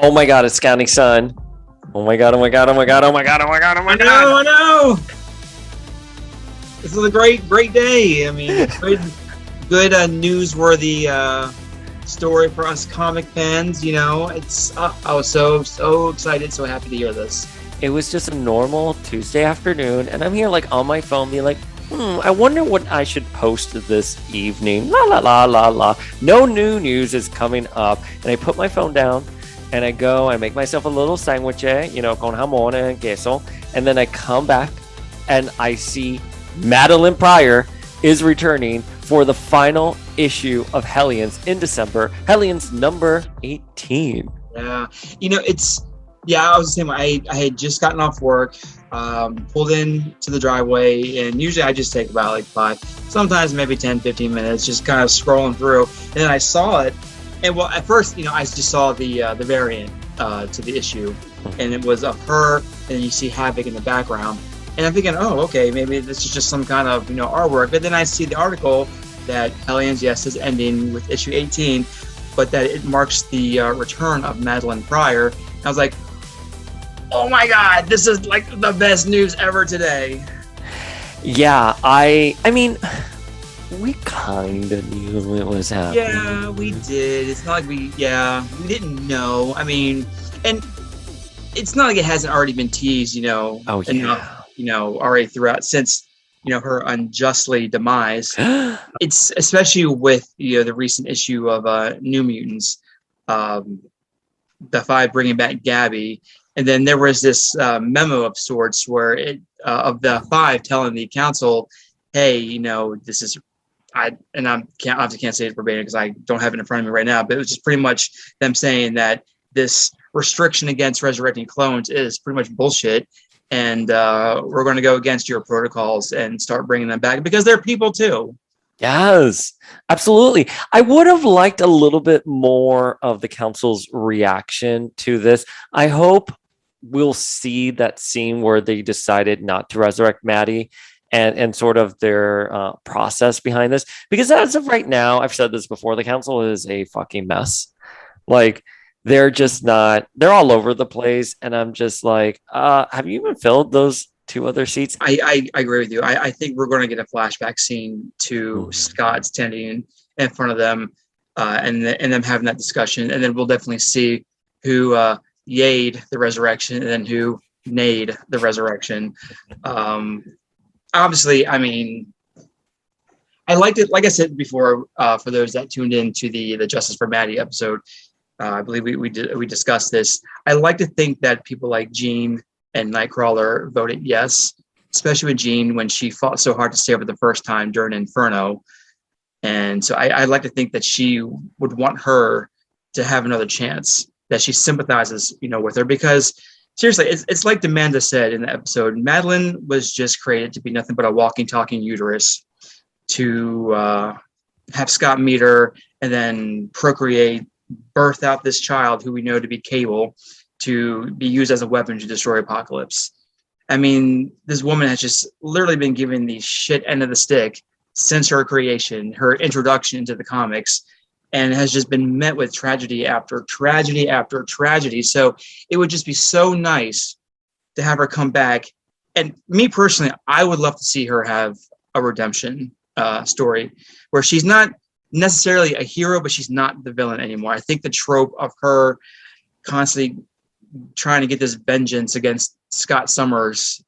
Oh my god, it's Scanning Sun. Oh my god, oh my god, oh my god, oh my god, oh my god, oh my god. I know. This is a great day. I mean, good newsworthy story for us comic fans. You know, I was so excited, so happy to hear this. It was just a normal Tuesday afternoon, and I'm here like on my phone being like, I wonder what I should post this evening. La la la la la. No new news is coming up. And I put my phone down and I go and make myself a little sandwich, con jamón and queso. And then I come back and I see Madelyne Pryor is returning for the final issue of Hellions in December. Hellions number 18. Yeah, I was the same way. I had just gotten off work, pulled in to the driveway, and usually I just take about like 5, sometimes maybe 10, 15 minutes, just kind of scrolling through. And then I saw it, and well, at first, I just saw the variant to the issue, and it was of her, and you see Havoc in the background. And I'm thinking, oh, okay, maybe this is just some kind of artwork. But then I see the article that Hellions, yes, is ending with issue 18, but that it marks the return of Madelyne Pryor. And I was like, oh my God, this is like the best news ever today. Yeah, I mean, we kind of knew it was happening. Yeah, we did. It's not like we didn't know. I mean, and it's not like it hasn't already been teased, Oh, yeah. enough, already throughout since, her unjustly demise. It's especially with, the recent issue of New Mutants, the 5 bringing back Gabby. And then there was this memo of sorts where of the 5 telling the council, hey, this is, I obviously can't say it verbatim because I don't have it in front of me right now, but it was just pretty much them saying that this restriction against resurrecting clones is pretty much bullshit. And we're going to go against your protocols and start bringing them back because they're people too. Yes, absolutely. I would have liked a little bit more of the council's reaction to this. I hope we'll see that scene where they decided not to resurrect Maddie and sort of their process behind this. Because as of right now, I've said this before, the council is a fucking mess. Like, they're just not, they're all over the place. And I'm just like, have you even filled those 2 other seats? I agree with you. I think we're going to get a flashback scene to Scott standing in front of them and them having that discussion. And then we'll definitely see who yayed the resurrection and then who nayed the resurrection. Obviously, I mean, I liked it. Like I said before, for those that tuned in to the Justice for Maddie episode, I believe we discussed this. I like to think that people like Jean and Nightcrawler voted yes, especially with Jean when she fought so hard to stay over the first time during Inferno. And so I like to think that she would want her to have another chance, that she sympathizes, with her. Because seriously, it's like Amanda said in the episode, Madelyne was just created to be nothing but a walking, talking uterus to have Scott meet her and then procreate, birth out this child who we know to be Cable, to be used as a weapon to destroy Apocalypse. I mean, this woman has just literally been given the shit end of the stick since her creation, her introduction into the comics, and has just been met with tragedy after tragedy after tragedy. So it would just be so nice to have her come back. And me personally, I would love to see her have a redemption story where she's not necessarily a hero, but she's not the villain anymore. I think the trope of her constantly trying to get this vengeance against Scott Summers,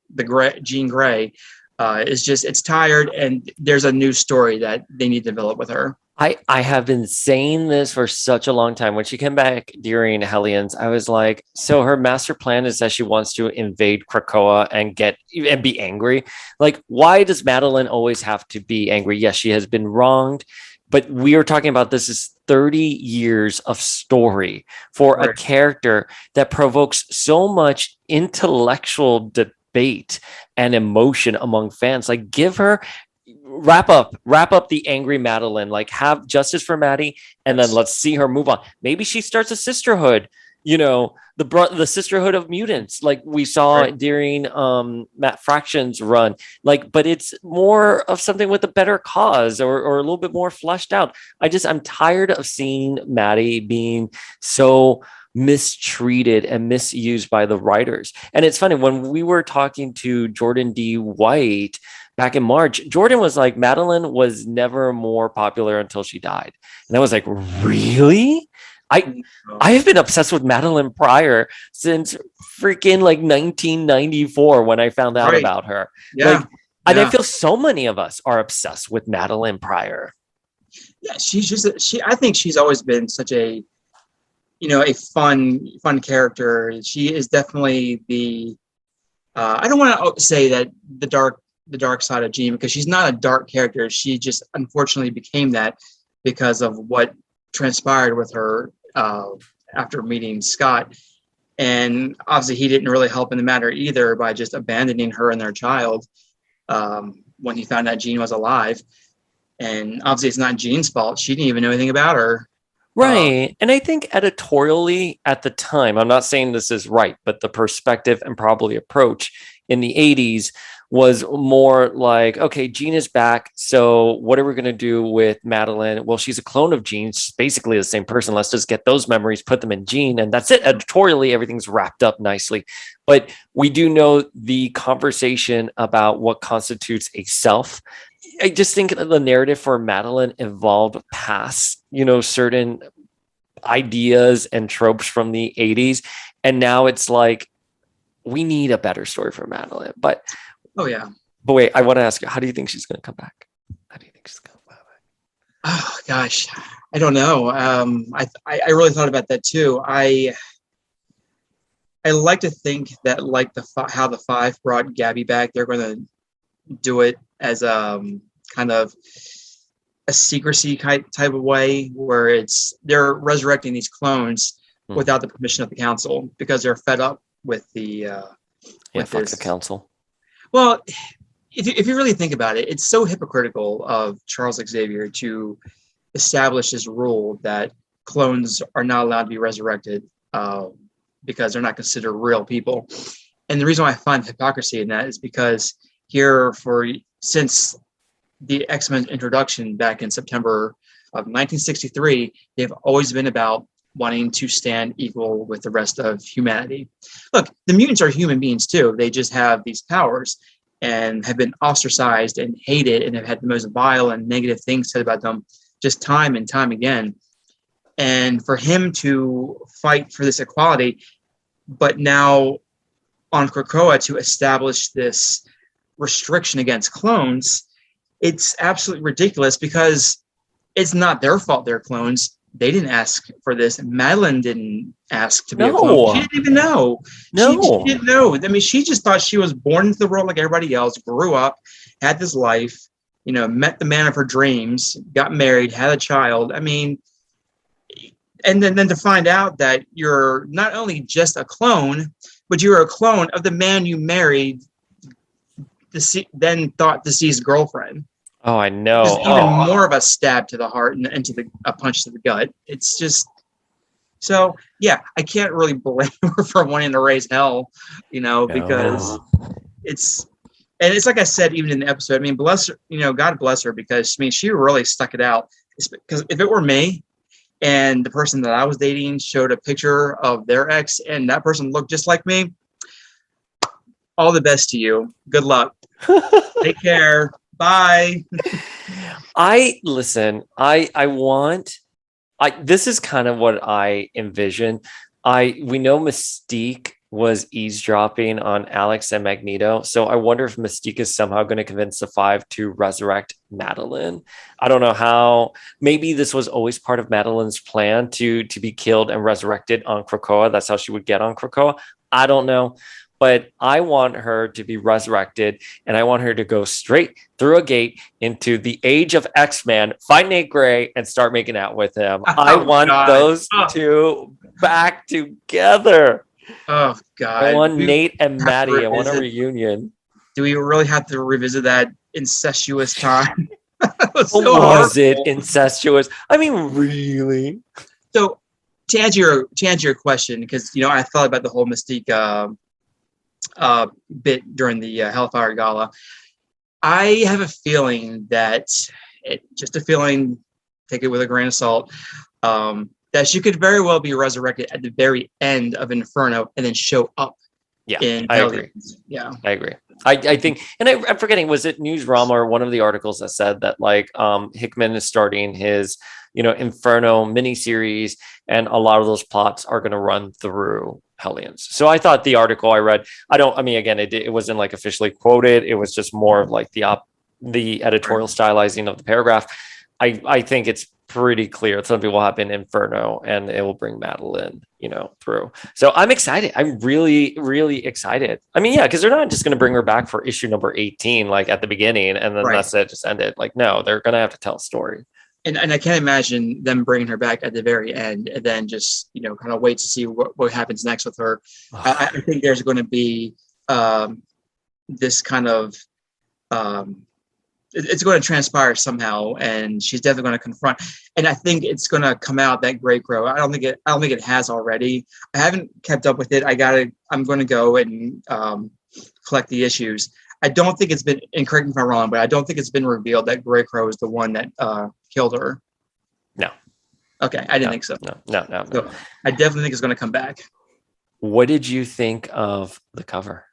Jean Grey, it's tired, and there's a new story that they need to develop with her. I have been saying this for such a long time. When she came back during Hellions, I was like, so her master plan is that she wants to invade Krakoa and be angry. Like, why does Madelyne always have to be angry? Yes, she has been wronged, but we are talking about this is 30 years of story for a character that provokes so much intellectual debate and emotion among fans. Like, give her, wrap up the angry Madelyne, like have justice for Maddie, and then let's see her move on. Maybe she starts a sisterhood, the Sisterhood of Mutants, like we saw during Matt Fraction's run. Like, but it's more of something with a better cause or a little bit more fleshed out. I'm tired of seeing Maddie being so mistreated and misused by the writers. And it's funny, when we were talking to Jordan D. White back in March, Jordan was like, Madelyne was never more popular until she died. And I was like, really? I have been obsessed with Madelyne Pryor since freaking like 1994 when I found out Right. about her. Yeah. Like, and I feel so many of us are obsessed with Madelyne Pryor. Yeah. She's just, I think she's always been such a, a fun character. She is definitely the, I don't want to say that the dark side of Jean, because she's not a dark character. She just unfortunately became that because of what transpired with her after meeting Scott. And obviously he didn't really help in the matter either by just abandoning her and their child when he found out Jean was alive. And obviously it's not Jean's fault. She didn't even know anything about her. Right. And I think editorially at the time, I'm not saying this is right, but the perspective and probably approach in the 80s was more like, okay, Jean is back. So what are we going to do with Madelyne? Well, she's a clone of Jean. She's basically the same person. Let's just get those memories, put them in Jean, and that's it. Editorially, everything's wrapped up nicely. But we do know the conversation about what constitutes a self. I just think the narrative for Madelyne evolved past, certain ideas and tropes from the 80s. And now it's like, we need a better story for Madelyne. But wait, I want to ask you, how do you think she's going to come back? How do you think she's going to come back? Oh gosh, I don't know. I really thought about that too. I like to think that like how the Five brought Gabby back, they're going to do it as kind of a secrecy type of way, where they're resurrecting these clones without the permission of the council because they're fed up with the fuck the council. Well, if you really think about it, it's so hypocritical of Charles Xavier to establish this rule that clones are not allowed to be resurrected because they're not considered real people. And the reason why I find hypocrisy in that is because since the X-Men introduction back in September of 1963, they've always been about wanting to stand equal with the rest of humanity. Look, the mutants are human beings too. They just have these powers and have been ostracized and hated and have had the most vile and negative things said about them just time and time again. And for him to fight for this equality, but now on Krakoa to establish this restriction against clones, it's absolutely ridiculous because it's not their fault they're clones. They didn't ask for this. Madelyne didn't ask to be a clone. She didn't even know. No. She didn't know. I mean, she just thought she was born into the world like everybody else, grew up, had this life, met the man of her dreams, got married, had a child. I mean, and then to find out that you're not only just a clone, but you're a clone of the man you married, then thought deceased girlfriend. Oh, I know. It's even more of a stab to the heart and a punch to the gut. It's just so, yeah, I can't really blame her for wanting to raise hell, because it's like I said, even in the episode, I mean, bless her, God bless her, because I mean, she really stuck it out. Because if it were me and the person that I was dating showed a picture of their ex and that person looked just like me, all the best to you. Good luck. Take care. Bye. This is kind of what I envision. We know Mystique was eavesdropping on Alex and Magneto. So I wonder if Mystique is somehow going to convince the Five to resurrect Madelyne. I don't know how. Maybe this was always part of Madelyne's plan to be killed and resurrected on Krakoa. That's how she would get on Krakoa. I don't know. But I want her to be resurrected, and I want her to go straight through a gate into the age of X-Men, find Nate Gray, and start making out with him. I want those two back together. Oh, God. I want Nate and Maddie. I want a reunion. Do we really have to revisit that incestuous time? Was it incestuous? I mean, really? So to answer your question, because, I thought about the whole Mystique bit during the Hellfire Gala. I have a feeling that, just a feeling, take it with a grain of salt. that she could very well be resurrected at the very end of Inferno and then show up Yeah, in I agree. Hellions. Yeah. I agree. I think, and I'm forgetting, was it Newsrama or one of the articles that said that like Hickman is starting his, Inferno miniseries, and a lot of those plots are going to run through Hellions. So I thought the article I read, again, it wasn't like officially quoted. It was just more of like the editorial stylizing of the paragraph. I think it's pretty clear something will happen in Inferno and it will bring Madelyne, through. So I'm excited. I'm really, really excited. I mean, yeah, because they're not just going to bring her back for issue number 18, like at the beginning, and then that's it, just end it. Like, no, they're going to have to tell a story. And I can't imagine them bringing her back at the very end and then just, kind of wait to see what happens next with her. I think there's going to be this kind of, it's going to transpire somehow, and she's definitely going to confront. And I think it's going to come out that Grey Crow. I don't think it has already. I haven't kept up with it. I'm going to go and collect the issues. I don't think it's been, and correct me if I'm wrong, but I don't think it's been revealed that Grey Crow is the one that killed her. No. Okay, I didn't think so. No. So I definitely think it's going to come back. What did you think of the cover?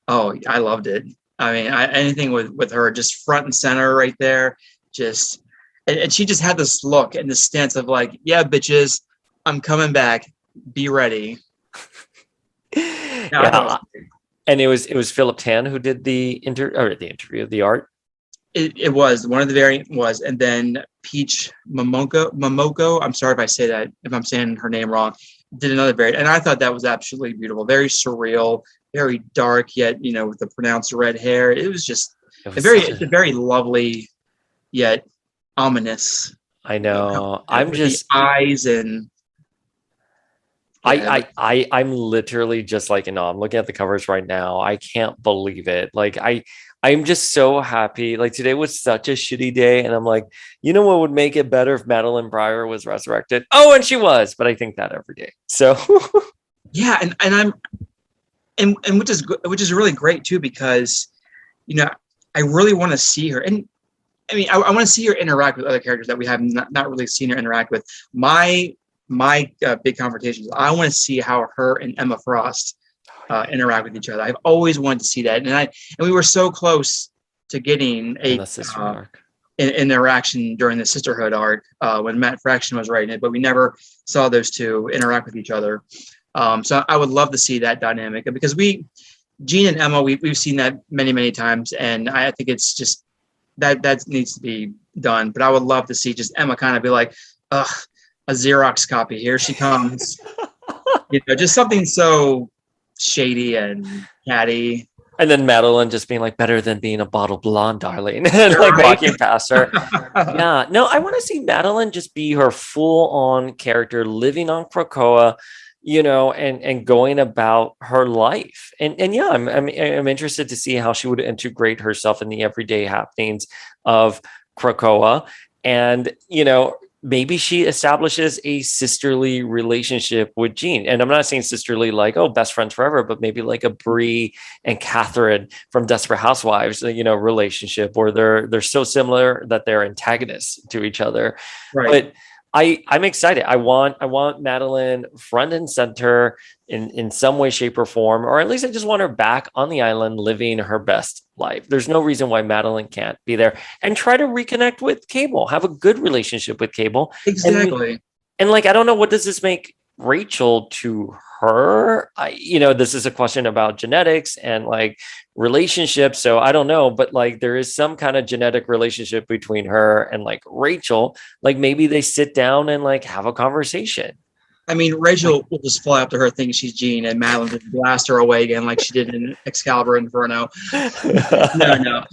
Oh, I loved it. I mean, anything with her, just front and center right there, and she just had this look and this stance of like, yeah, bitches, I'm coming back. Be ready. Yeah. And it was Philip Tan who did the interview, the art. It was one of the variant was, and then Peach Momoko. I'm sorry if I'm saying her name wrong. Did another variant, and I thought that was absolutely beautiful. Very surreal, very dark, yet with the pronounced red hair. It was just it's a very lovely, yet ominous. I know. I'm just the eyes and. I'm literally just like, I'm looking at the covers right now. I can't believe it. Like I'm just so happy. Like today was such a shitty day. And I'm like, what would make it better if Madelyne Pryor was resurrected? Oh, and she was, but I think that every day. So yeah. And which is really great too, because, I really want to see her. And I mean, I want to see her interact with other characters that we have not really seen her interact with. My big confrontations. I want to see how her and Emma Frost interact with each other. I've always wanted to see that, and we were so close to getting an interaction during the Sisterhood arc when Matt Fraction was writing it, but we never saw those two interact with each other. So I would love to see that dynamic, because Jean and Emma, we've seen that many times, and I think it's just that needs to be done. But I would love to see just Emma kind of be like, ugh, a Xerox copy. Here she comes. Just something so shady and catty. And then Madelyne just being like, better than being a bottle blonde, darling. And like walking past her. Yeah. No, I want to see Madelyne just be her full-on character, living on Krakoa, and going about her life. And yeah, I'm interested to see how she would integrate herself in the everyday happenings of Krakoa. And, maybe she establishes a sisterly relationship with Jean. And I'm not saying sisterly like, oh, best friends forever, but maybe like a Bree and Catherine from Desperate Housewives, relationship where they're so similar that they're antagonists to each other. Right. But I'm excited. I want Madelyne front and center in some way, shape, or form, or at least I just want her back on the island living her best life. There's no reason why Madelyne can't be there, and try to reconnect with Cable, have a good relationship with Cable. Exactly. And like, I don't know, what does this make Rachel to her? This is a question about genetics and like relationships. So I don't know, but like there is some kind of genetic relationship between her and like Rachel. Like maybe they sit down and like have a conversation. I mean, Rachel will just fly up to her thinking she's Jean, and Madelyne just blast her away again like she did in Excalibur Inferno. No.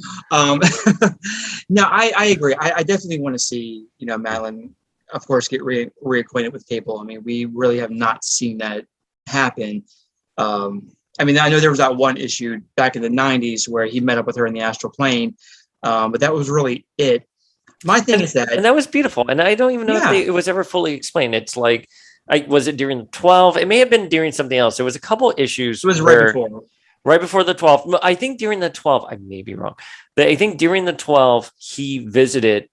No, I agree. I definitely want to see, Madelyne, of course, get reacquainted with Cable. I mean, we really have not seen that happen. I mean, I know there was that one issue back in the 90s where he met up with her in the astral plane, but that was really it. My thing is that... And that was beautiful. And I don't even know if it was ever fully explained. It's like, was it during the 12? It may have been during something else. There was a couple issues. It was right before the 12. I think during the 12, I may be wrong, but I think during the 12, he visited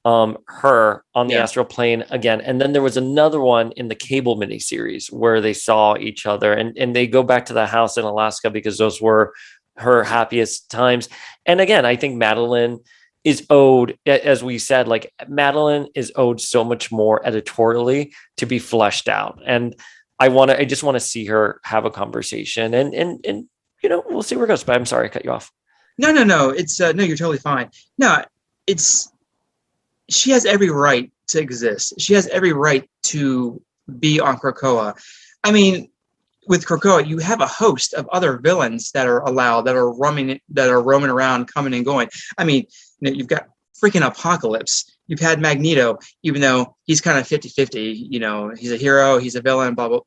her on the Yeah. astral plane again. And then there was another one in the cable miniseries where they saw each other, and they go back to the house in Alaska because those were her happiest times. And again, I think Madelyne is owed, as we said, like Madelyne is owed so much more editorially to be fleshed out. And I just want to see her have a conversation, and we'll see where it goes. But I'm sorry I cut you off. No, no, no. It's no, you're totally fine. No, it's she has every right to exist. She has every right to be on Krakoa. I mean, with Krakoa, you have a host of other villains that are allowed, that are roaming around, coming and going. I mean, you've got freaking Apocalypse. You've had Magneto, even though he's kind of 50-50. He's a hero, he's a villain, blah, blah.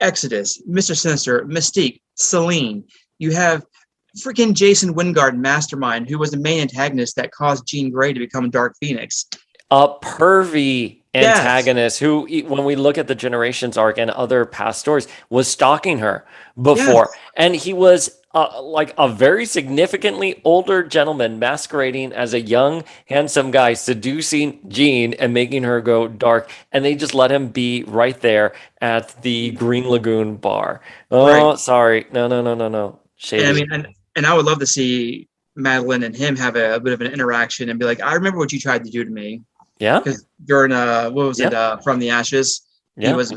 Exodus, Mr. Sinister, Mystique, Selene. You have freaking Jason Wingard, Mastermind, who was the main antagonist that caused Jean Grey to become Dark Phoenix. A pervy Yes. antagonist who, when we look at the Generations arc and other past stories, was stalking her before. Yes. And he was like a very significantly older gentleman masquerading as a young, handsome guy, seducing Jean and making her go dark. And they just let him be right there at the Green Lagoon bar. Right. Oh, sorry. No, no, no, no, no. And I Shady. mean, and I would love to see Madelyne and him have a bit of an interaction and be like, I remember what you tried to do to me. Yeah. Because during what was it, Yeah. From the Ashes, he Yeah. was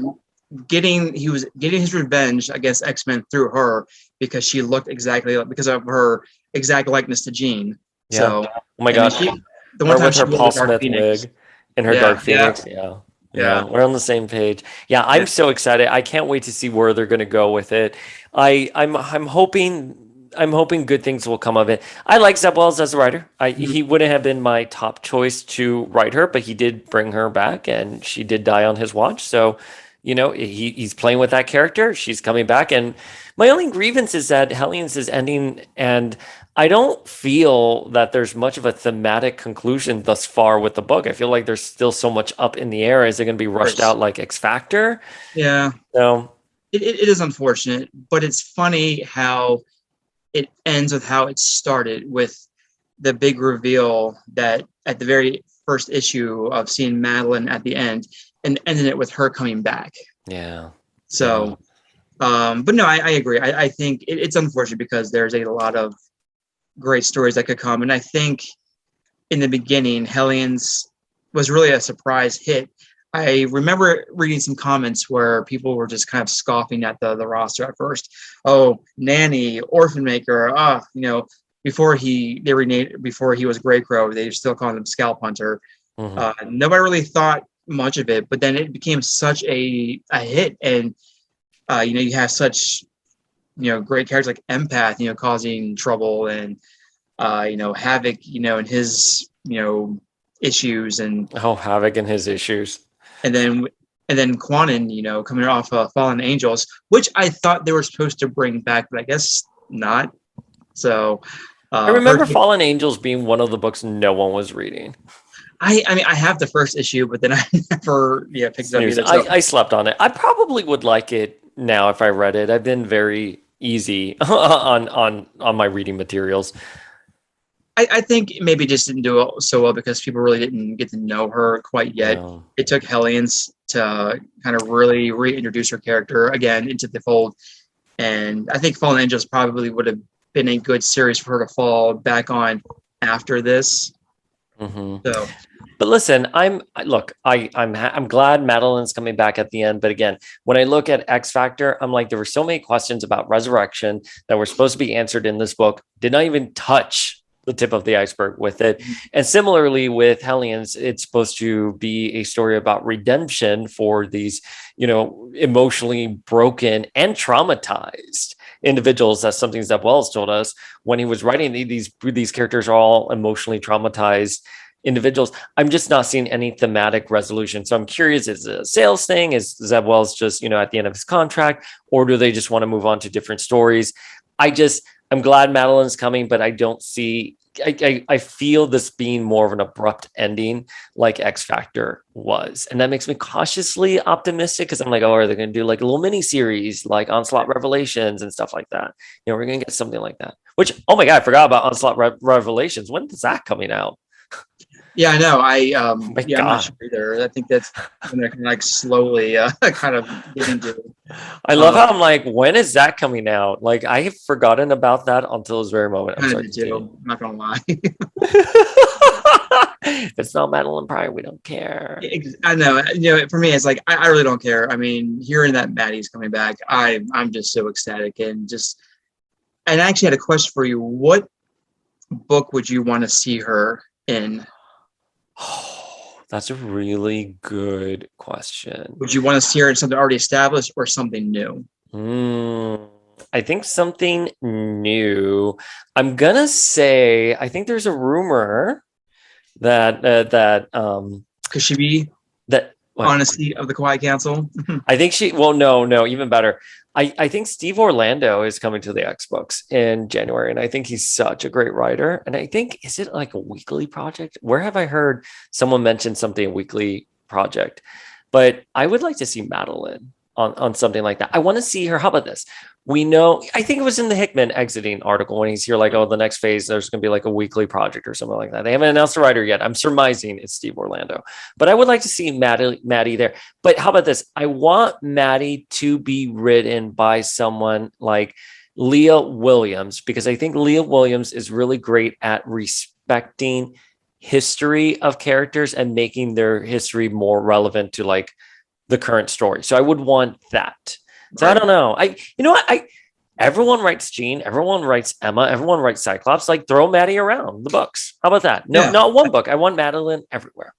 getting his revenge against X-Men through her because she looked because of her exact likeness to Jean. Yeah. So Oh my and then God. the one Her time with she her was Paul the Dark Smith Phoenix. wig and her Yeah, Dark yeah, Phoenix. Yeah. Yeah. yeah. We're on the same page. Yeah, I'm Yeah. so excited. I can't wait to see where they're gonna go with it. I'm hoping good things will come of it. I like Zeb Wells as a writer. He wouldn't have been my top choice to write her, but he did bring her back and she did die on his watch. So, he's playing with that character. She's coming back. And my only grievance is that Hellions is ending, and I don't feel that there's much of a thematic conclusion thus far with the book. I feel like there's still so much up in the air. Is it going to be Of rushed course. out like X Factor? Yeah. So, It is unfortunate, but it's funny how it ends with how it started, with the big reveal that at the very first issue of seeing Madelyne at the end, and ending it with her coming back. yeah. Yeah. So, but no, I agree. I think it's unfortunate because there's a lot of great stories that could come. And I think in the beginning, Hellions was really a surprise hit. I remember reading some comments where people were just kind of scoffing at the roster at first. Oh, Nanny, Orphan Maker, before he was Greycrow, they still called him Scalp Hunter. Mhm. Nobody really thought much of it, but then it became such a hit, and you have such great characters like Empath, causing trouble, and Havoc, and his issues, and Oh, Havoc and his issues. and then and then Quanon, coming off Fallen Angels, which I thought they were supposed to bring back, but I guess not. So I her, remember Fallen Angels being one of the books no one was reading. I mean, I have the first issue, but then I never picked it up Snooze. either. I, So I slept on it. I probably would like it now if I read it. I've been very easy on my reading materials. I think maybe just didn't do it so well because people really didn't get to know her quite yet. No. It took Hellions to kind of really reintroduce her character again into the fold. And I think Fallen Angels probably would have been a good series for her to fall back on after this. Hmm. So But listen, I'm glad Madelyne's coming back at the end. But again, when I look at X Factor, I'm like, there were so many questions about resurrection that were supposed to be answered in this book. Did not even touch the tip of the iceberg with it. And similarly with Hellions, it's supposed to be a story about redemption for these, emotionally broken and traumatized individuals. That's something that Wells told us when he was writing these characters are all emotionally traumatized individuals. I'm just not seeing any thematic resolution. So I'm curious, is it a sales thing? Is Zeb Wells just, at the end of his contract, or do they just want to move on to different stories? I'm glad Madelyne's coming, but I don't see, I feel this being more of an abrupt ending like X Factor was. And that makes me cautiously optimistic because I'm like, oh, are they going to do like a little mini series like Onslaught Revelations and stuff like that? We're going to get something like that. Which, oh my God, I forgot about Onslaught Revelations. When is that coming out? Yeah, I know. Oh my I'm not God. sure either. I think that's when they're like slowly kind of getting to. I love Um, how I'm like, when is that coming out? Like, I have forgotten about that until this very moment. I'm kind of sorry, did continue. too. I'm not gonna lie. If it's not Madelyne Pryor, we don't care. I know. For me, it's like I really don't care. I mean, hearing that Maddie's coming back, I'm just so ecstatic and just. And I actually had a question for you. What book would you want to see her in? Oh, that's a really good question. Would you want to see her in something already established or something new? Hmm, I think something new. I'm gonna say I think there's a rumor that Could she be that what Honesty of the Quiet Council? I think she well no even better. I think Steve Orlando is coming to the X books in January, and I think he's such a great writer. And I think is it like a weekly project? Where have I heard someone mention something a weekly project? But I would like to see Madelyne on something like that. I want to see her. How about this? We know, I think it was in the Hickman exiting article when he's here, like, oh, the next phase, there's going to be like a weekly project or something like that. They haven't announced the writer yet. I'm surmising it's Steve Orlando, but I would like to see Maddie there. But how about this? I want Maddie to be written by someone like Leah Williams, because I think Leah Williams is really great at respecting history of characters and making their history more relevant to like the current story. So I would want that. So I Right. don't know. You know what? Everyone writes Jean, everyone writes Emma, everyone writes Cyclops. Like throw Maddie around the books. How about that? No, Yeah. not one book. I want Madelyne everywhere.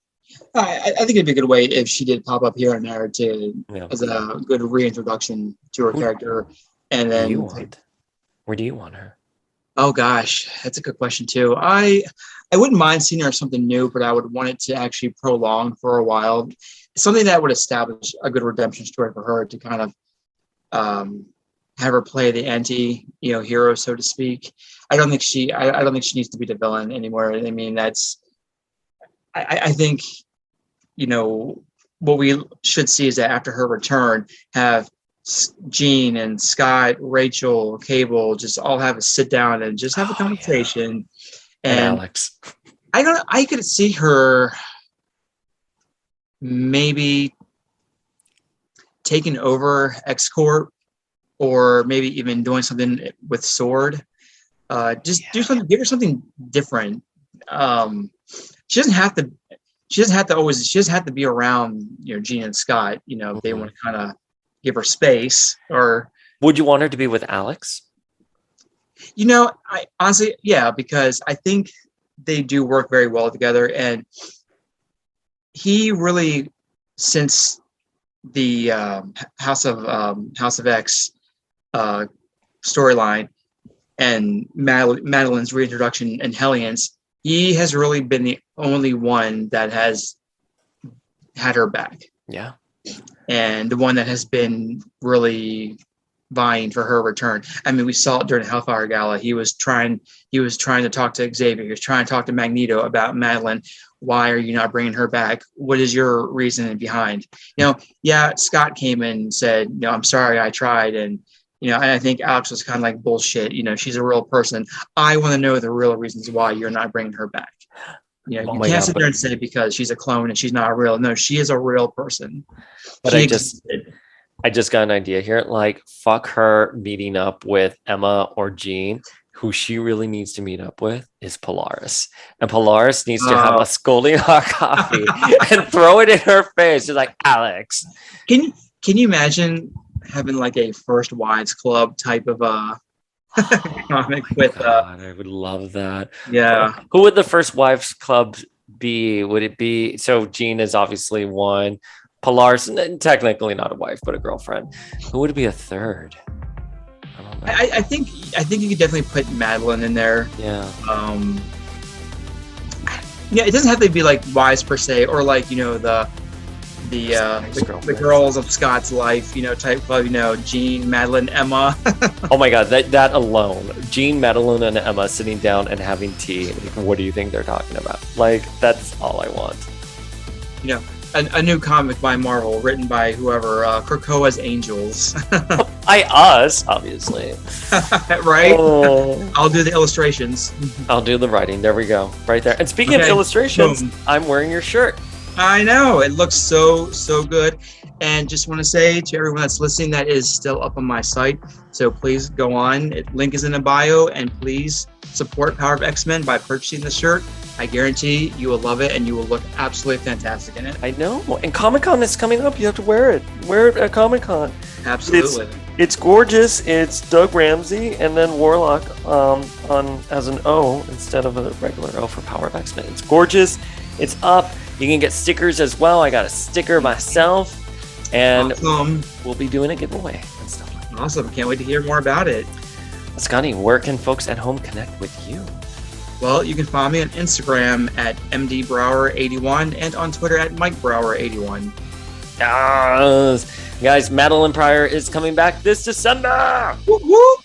I think it'd be a good way if she did pop up here and there to Yeah. as a good reintroduction to her Who character. And do you then, want? Where do you want her? oh gosh, that's a good question too. I wouldn't mind seeing her something new, but I would want it to actually prolong for a while. Something that would establish a good redemption story for her to kind of have her play the hero, so to speak. I don't think I don't think she needs to be the villain anymore. I mean, I think what we should see is that after her return, have Jean and Scott, Rachel, Cable just all have a sit down and just have a conversation. Yeah. And And Alex. I could see her maybe taking over X Corp, or maybe even doing something with Sword. Just do something, give her something different. She doesn't have to. She doesn't have to always. She doesn't have to be around, Gene and Scott. If they want to kind of give her space. Or Would you want her to be with Alex? I honestly, yeah, because I think they do work very well together, and he really, since the House of X storyline and Madelyne's reintroduction in Hellions, he has really been the only one that has had her back. Yeah. And the one that has been really vying for her return. I mean, we saw it during the Hellfire Gala. He was trying to talk to Xavier. He was trying to talk to Magneto about Madelyne. Why are you not bringing her back? What is your reasoning behind? Scott came in and said, I'm sorry, I tried. And I think Alex was kind of like, bullshit. She's a real person. I want to know the real reasons why you're not bringing her back. You can't sit there and say because she's a clone and she's not real. No, she is a real person. But I just got an idea here. Like, fuck her meeting up with Emma or Jean. Who she really needs to meet up with is Polaris. And Polaris needs to have a scolding hot coffee and throw it in her face. She's like, Alex. Can you imagine having like a First Wives Club type of comic with God, I would love that. Yeah. Who would the First Wives Club be? Would it be, so Jean is obviously one. Polaris, technically not a wife, but a girlfriend. Who would be a third? I don't know. I think you could definitely put Madelyne in there. Yeah. It doesn't have to be like wives per se, or like the girls of Scott's life, type club. Jean, Madelyne, Emma. Oh my God, that alone, Jean, Madelyne, and Emma sitting down and having tea. What do you think they're talking about? Like, that's all I want. a new comic by Marvel, written by whoever, Krakoa's Angels. By us, obviously. Right? Oh. I'll do the illustrations. I'll do the writing. There we go. Right there. And speaking of illustrations, boom. I'm wearing your shirt. I know. It looks so good. And just want to say to everyone that's listening, that is still up on my site. So please go on. Link is in the bio. And please support Power of X-Men by purchasing the shirt. I guarantee you will love it and you will look absolutely fantastic in it. I know. And Comic-Con is coming up. You have to wear it. Wear it at Comic-Con. Absolutely. It's gorgeous. It's Doug Ramsey and then Warlock as an O instead of a regular O for Power of X-Men. It's gorgeous. It's up. You can get stickers as well. I got a sticker myself. And awesome. We'll be doing a giveaway and stuff like that. Awesome. Can't wait to hear more about it. Scotty, where can folks at home connect with you? Well, you can find me on Instagram at mdbrower81 and on Twitter at mikebrower81. Yes. Guys, Madelyne Pryor is coming back this December. Whoop, whoop.